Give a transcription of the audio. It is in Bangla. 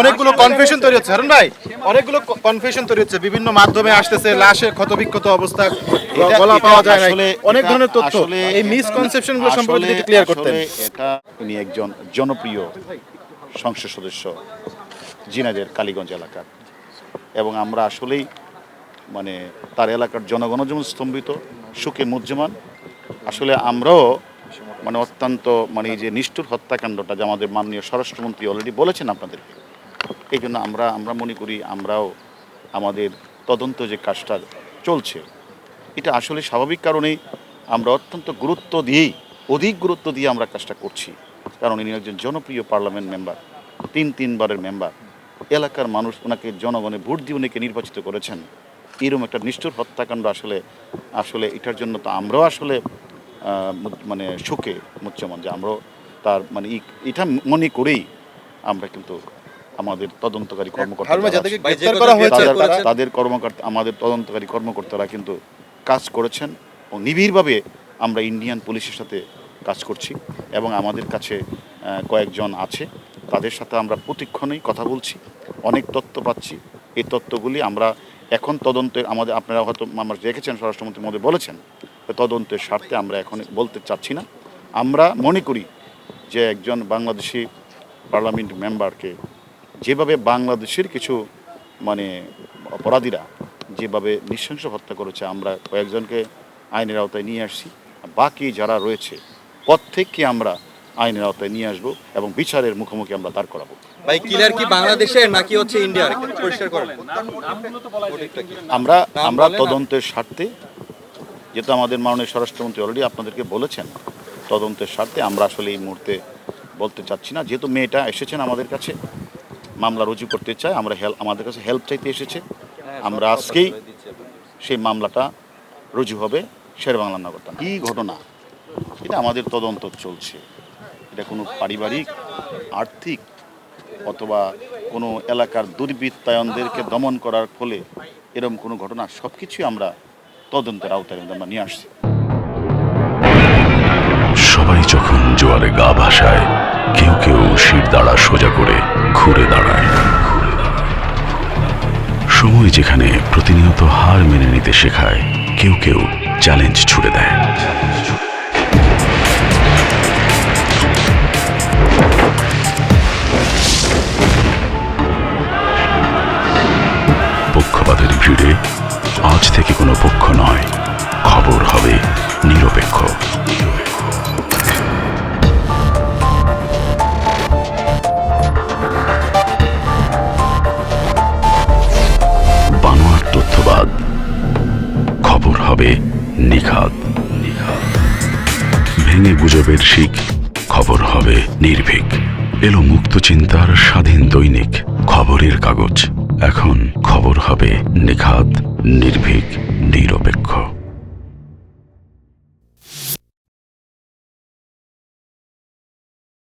অনেকগুলো কনফিউশন তৈরি হচ্ছে হারুন ভাই, অনেকগুলো কনফিউশন তৈরি হচ্ছে, বিভিন্ন মাধ্যমে আসতেছে লাশে ক্ষতবিক্ষত অবস্থা, গলা পাওয়া যায় না, অনেক ধরনের তথ্য। এই মিসকনসেপশন গুলো সম্পর্কে যদি একটু ক্লিয়ার করতেন। এটা উনি একজন জনপ্রিয় সংসদ সদস্য ঝিনাইদহের কালীগঞ্জ এলাকার, এবং আমরা আসলেই মানে তার এলাকার জনগণ যেমন স্তম্ভিত, সুখে মুজ্জমান। আসলে আমরাও মানে অত্যন্ত মানে এই যে নিষ্ঠুর হত্যাকাণ্ডটা যে আমাদের মাননীয় স্বরাষ্ট্রমন্ত্রী অলরেডি বলেছেন আপনাদেরকে, এই জন্য আমরা মনে করি আমরাও আমাদের তদন্ত যে কাজটা চলছে এটা আসলে স্বাভাবিক কারণেই আমরা অত্যন্ত অধিক গুরুত্ব দিয়ে আমরা কাজটা করছি। কারণ ইনি একজন জনপ্রিয় পার্লামেন্ট মেম্বার, তিনবারের মেম্বার, এলাকার মানুষ ওনাকে জনগণে ভোট দিয়ে উনিকে নির্বাচিত করেছেন। এরকম একটা নিষ্ঠুর হত্যাকাণ্ড আসলে এটার জন্য তো আমরাও আসলে মানে শোকে মুচ্যমান যে আমরাও তার মানে এটা মনে করেই আমরা কিন্তু আমাদের তদন্তকারী আমাদের তদন্তকারী কর্মকর্তারা কিন্তু কাজ করেছেন ও নিবিড়ভাবে আমরা ইন্ডিয়ান পুলিশের সাথে কাজ করছি, এবং আমাদের কাছে কয়েকজন আছে, তাদের সাথে আমরা প্রতিক্ষণেই কথা বলছি, অনেক তথ্য পাচ্ছি। এই তথ্যগুলি আমরা এখন তদন্তে আপনারা হয়তো আমরা দেখেছেন স্বরাষ্ট্রমন্ত্রী মহোদয় বলেছেন, তদন্তের স্বার্থে আমরা এখন বলতে চাচ্ছি না। আমরা মনে করি যে একজন বাংলাদেশি পার্লামেন্ট মেম্বারকে যেভাবে বাংলাদেশের কিছু মানে অপরাধীরা যেভাবে নৃশংস হত্যা করেছে, আমরা কয়েকজনকে আইনের আওতায় নিয়ে আসছি, বাকি যারা রয়েছে প্রত্যেককে আমরা আইনের আওতায় নিয়ে আসবো এবং বিচারের মুখোমুখি আমরা দাঁড় করাবো। ভাই কিলার কি বাংলাদেশের নাকি হচ্ছে ইন্ডিয়ার, পরিষ্কার করেন। আমরা তদন্তের স্বার্থে, যেহেতু আমাদের মাননীয় স্বরাষ্ট্রমন্ত্রী অলরেডি আপনাদেরকে বলেছেন, তদন্তের স্বার্থে আমরা আসলে এই মুহূর্তে বলতে চাচ্ছি না। যেহেতু মেয়েটা এসেছেন আমাদের কাছে মামলা রুজু করতে চায়, আমাদের কাছে হেল্প চাইতে এসেছে, আমরা আজকেই সেই মামলাটা রুজু হবে শেরেবাংলা নগর থানা। কী ঘটনা এটা আমাদের তদন্ত চলছে, এটা কোনো পারিবারিক, আর্থিক অথবা কোনো এলাকার দুর্বৃত্তায়নদেরকে দমন করার ফলে এরকম কোনো ঘটনা, সব কিছুই আমরা তদন্তের আওতায় আমরা নিয়ে আসছি। সবাই যখন জোয়ারে গা ভাসায়, কেউ কেউ শির দাঁড়া সোজা করে ঘুরে দাঁড়ায়। সময় যেখানে প্রতিনিয়ত হার মেনে নিতে শেখায়, কেউ কেউ চ্যালেঞ্জ ছুড়ে দেয়। পক্ষপাতের ভিড়ে আজ থেকে কোনো পক্ষ নয়, খবর হবে নিরপেক্ষ। বানোয়াট তথ্যবাদ, খবর হবে নিখাদ। ভেঙে গুজবের শিক, খবর হবে নির্ভীক। এলো মুক্ত চিন্তার স্বাধীন দৈনিক খবরের কাগজ। এখন খবর হবে নিখাদ, নির্ভীক,